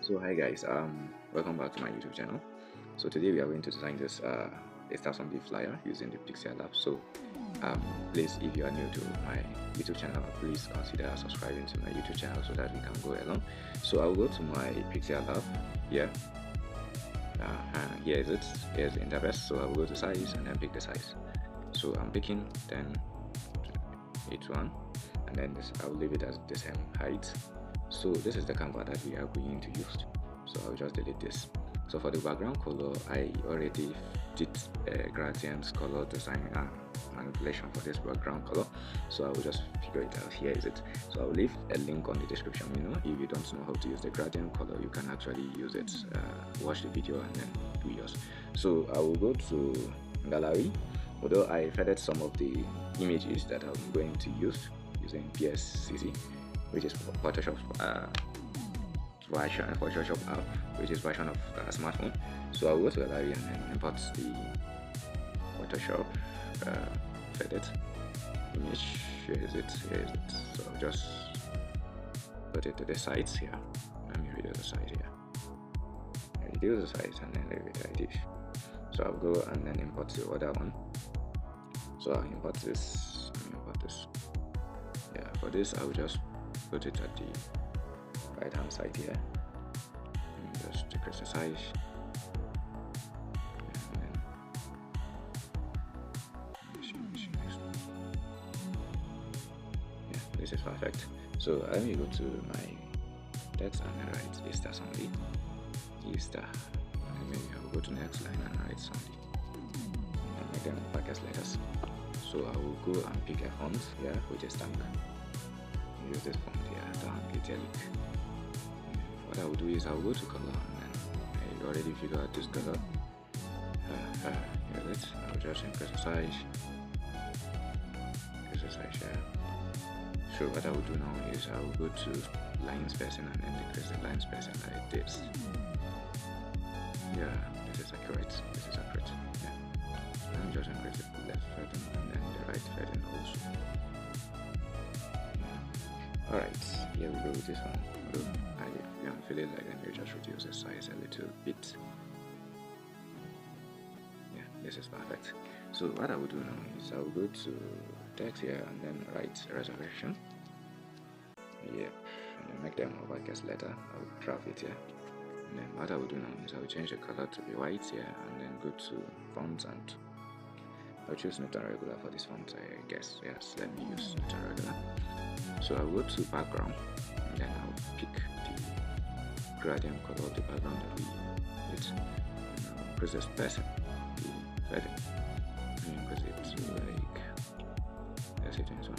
So hi guys, welcome back to my YouTube channel. So today we are going to design this a Star Zombie flyer using the Pixellab. So please, if you are new to my YouTube channel, please consider subscribing to my YouTube channel so that we can go along. So I'll go to my Pixellab here. Here is it. Here's the interface. So I'll go to size and then pick the size. So I'm picking then each one, and then this I'll leave it as the same height. So this is the canvas that we are going to use, so I'll just delete this. So for the background color, I already did a gradient color design manipulation for this background color, so I will just figure it out. Here is it. So I'll leave a link on the description. If you don't know how to use the gradient color, you can actually use it. Watch the video and then do yours. So I will go to gallery, although I fed some of the images that I'm going to use using PSCC, which is Photoshop version, Photoshop app, which is version of smartphone. So I'll go to gallery and then import the Photoshop faded image. Here is it. So I'll just put it to the sides here. Let me reduce the size here. Reduce the size and then leave it like this. So I'll go and then import the other one. So I'll import this. Yeah, for this I'll just put it at the right hand side here, and just decrease the size, and then yeah, this is perfect. So let me go to my text and then write Easter Sunday. Easter, and maybe I'll go to next line and write Sunday and make them uppercase letters. So I will go and pick a font here, which is Tank. Use this font here, Tank Italic. What I will do is I will go to color, and then I already figured out this color. Here it is. I will just increase the size. Here. So what I will do now is I will go to line spacing and then decrease the line spacing like this. Yeah, this is accurate. Yeah. Let me just increase the left fading and then the right fading also. Yeah. Alright, here we go with this one. I am feeling like I may just reduce the size a little bit. Yeah, this is perfect. So what I will do now is I will go to text here and then write reservation. Yep, and then make them uppercase letter. I will draft it here. And then what I will do now is I will change the color to be white here and then go to fonts, and I'll choose not regular for this font, I guess. Yes, let me use not regular. So I'll go to background and then I'll pick the gradient color of the background that we hit, and I'll increase the spacing, the fading, and increase it to like, let's say 21.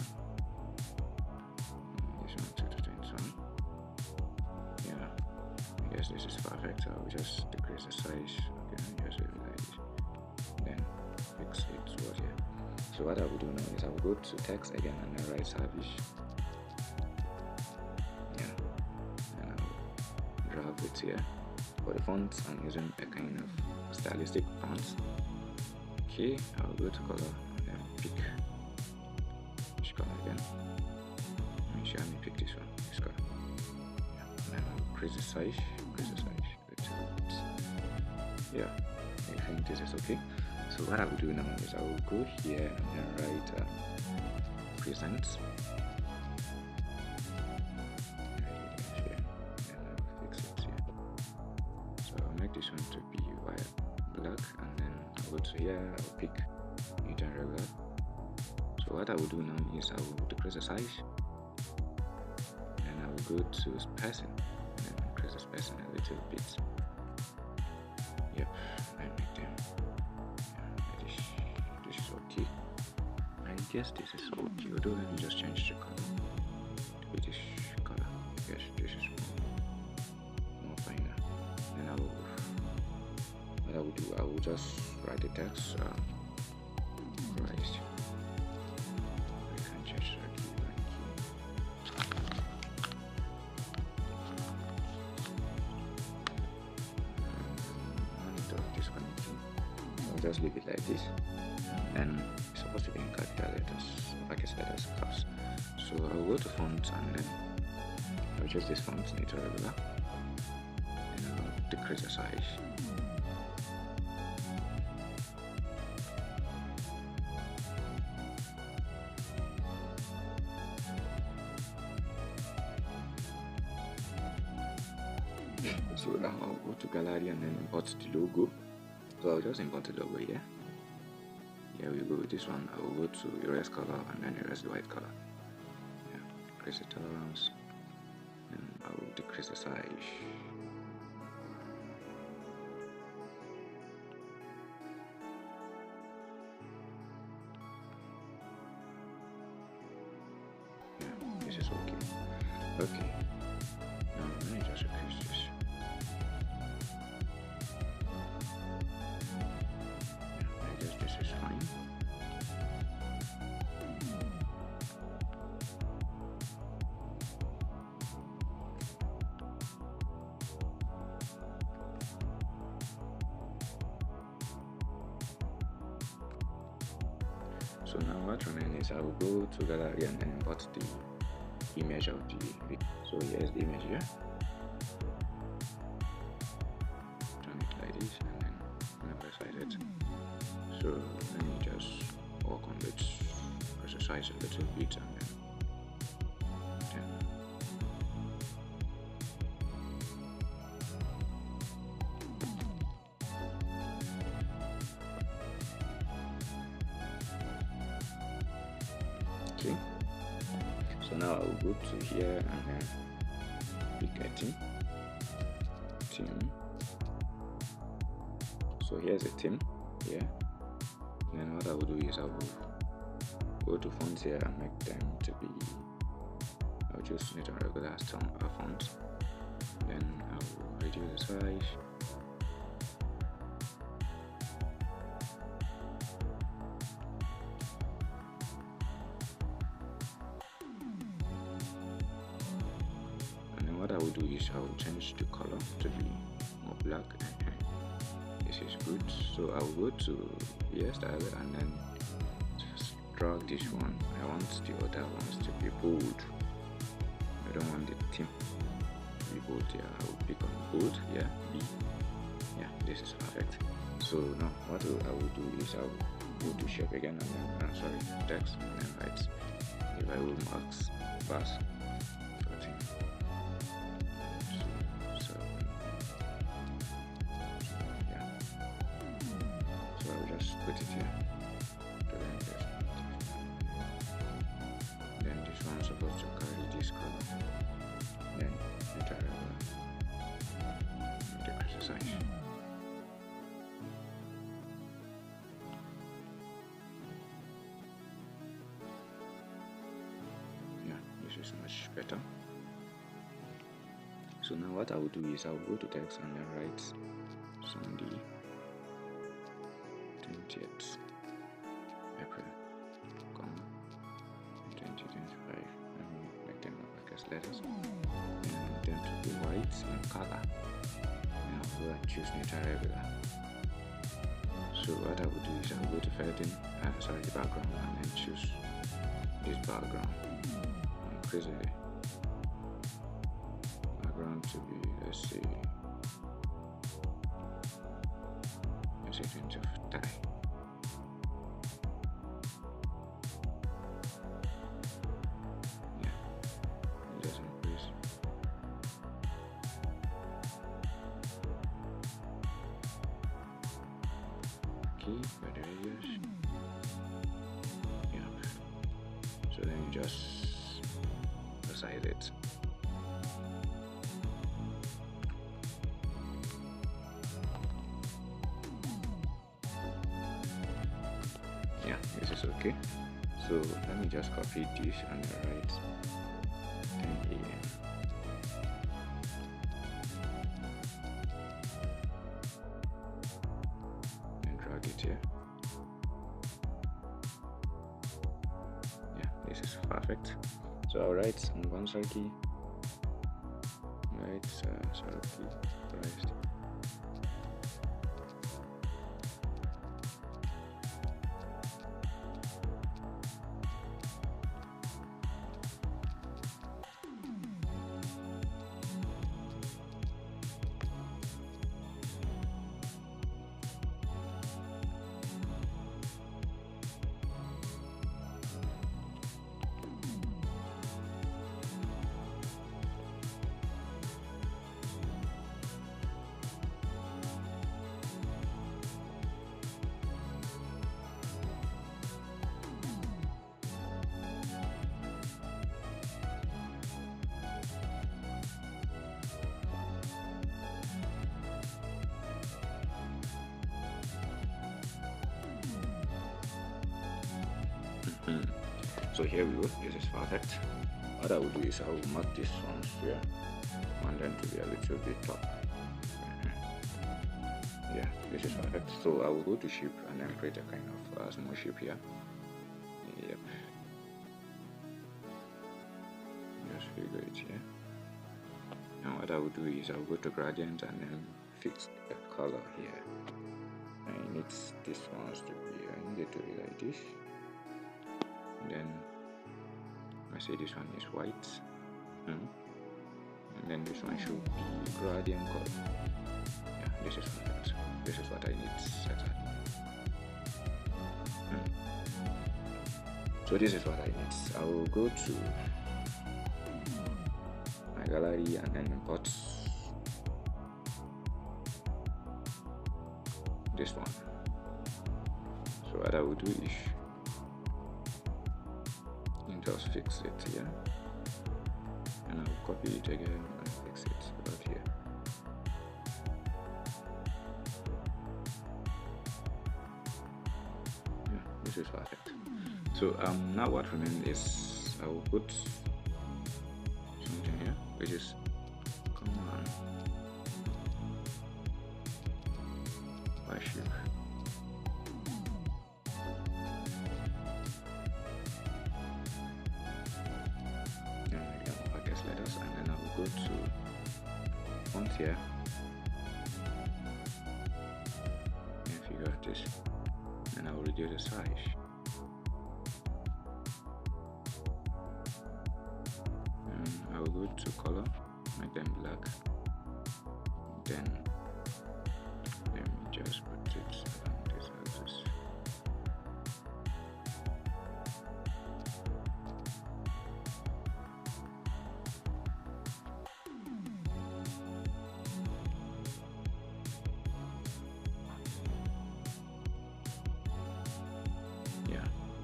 This one to 21. Yeah, I guess this is perfect. I will just decrease the size. Okay, just leave it like this. Then fix it towards here. So what I will do now is I will go to text again and then write service. It here. For the fonts, I'm using a kind of stylistic font. Okay, I'll go to color and then pick which color again. Let me pick this one, this color. Yeah, and then I'll increase the size, yeah, I think this is okay. So what I will do now is I will go here and then write present. This one to be white, black, and then I'll go to here, I'll pick Newton regular. So what I will do now is I will decrease the size, and I will go to spacing and then increase the spacing a little bit. Yep, I make them. Yeah, this is okay. I guess this is okay, although let me just change the color to this color. Yes, this is more finer. And I will I will just write the text. Christ. I can change the key. Disconnecting. I'll just leave it like this. And it's supposed to be in capital letters, uppercase letters, caps. So I'll go to font and then I'll choose this font, Nature Regular. decrease the size. So now I'll go to gallery and then import the logo. So I'll just import the logo here. Here we go with this one. I will go to erase color and then erase the white color. Yeah, increase the tolerance, and I will decrease the size. Yeah, this is okay. Okay. Now let me just increase this. I guess this is fine. So now what remains is I will go to gallery and then import the image of the video. So here's the image here. Turn it like this and then emphasize it. So let me just work on it, exercise a little bit and then okay. So now I will go to here and then pick a team. So here's a team here. Then what I will do is I will go to fonts here and make them to be, I'll just need a regular font. Then I will reduce the size. And then what I will do is I will change the color to be more black. This is good. So I will go to hairstyle and then just drag this one. I want the other ones to be bold. I don't want the theme to be bold here. I will pick on bold. Yeah, B. Yeah, this is perfect. So now what I will do is I will go to shape again and then text and then write. If I will marks bars 14. Put it here. Then this one is supposed to carry this color. Then decrease the size. Yeah, this is much better. So now what I will do is I will go to text and then write Sunday 20th April, 2025. Let me make them uppercase letters. And then to be white in color. And I'll go and choose neutral regular. So what I will do is I will go to the background, and then choose this background. Increase the background to be, let's say 20 of tie. Yeah, just increase. Okay, by the radius. Yeah. So then you just resize it. Yeah, this is okay. So let me just copy this and write 10 a.m. and drag it here. Yeah, this is perfect. So I'll write Sarki, Sarki priced. So here we go. This is perfect. What I will do is I will mark this one here. Want them to be a little bit top. Yeah, this is perfect. So I will go to shape and then create a kind of small shape here. Yep. Just figure it here. Now what I will do is I will go to gradient and then fix a color here. I need this one to be, I need it to be like this. And then I say this one is white. And then this one should be gradient color. Yeah, this is perfect. This is what I need exactly. So this is what I need. I will go to my gallery and then import this one. So what I will do is just fix it here, and I'll copy it again and fix it right here. Yeah, this is perfect. So now what remains is I will put something here, which is command by shape. Letters, and then I will go to font here and figure out this, and I will reduce the size. And I will go to color, make them black. Then let me just put it around this axis.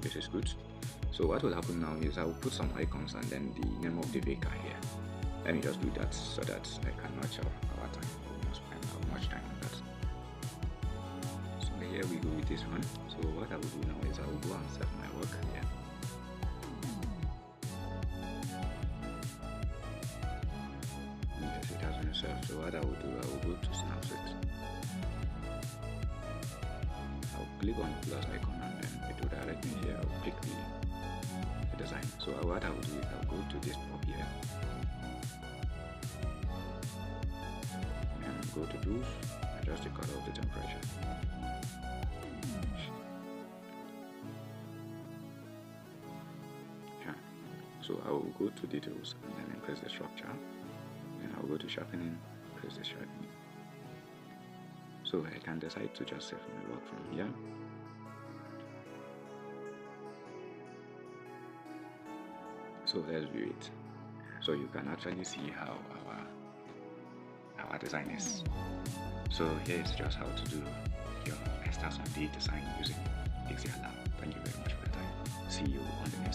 This is good. So what will happen now is I will put some icons and then the name of the baker here. Let me just do that so that I can match our time. We must spend much time on that. So here we go with this one. So what I will do now is I will go and save my work here. Yes, it has been saved. So what I will do, I will go to Snapset. I'll click on the plus icon and then it will direct me here. I'll pick the design. So what I will do is I'll go to this pop here and go to tools, adjust the color of the temperature. Yeah. So I will go to details and then increase the structure. Then I'll go to sharpening, increase the sharpening. So I can decide to just save my work from here. So let's view it. So you can actually see how our design is. So here is just how to do your Stars on D design using Pixellab. Thank you very much for your time. See you on the next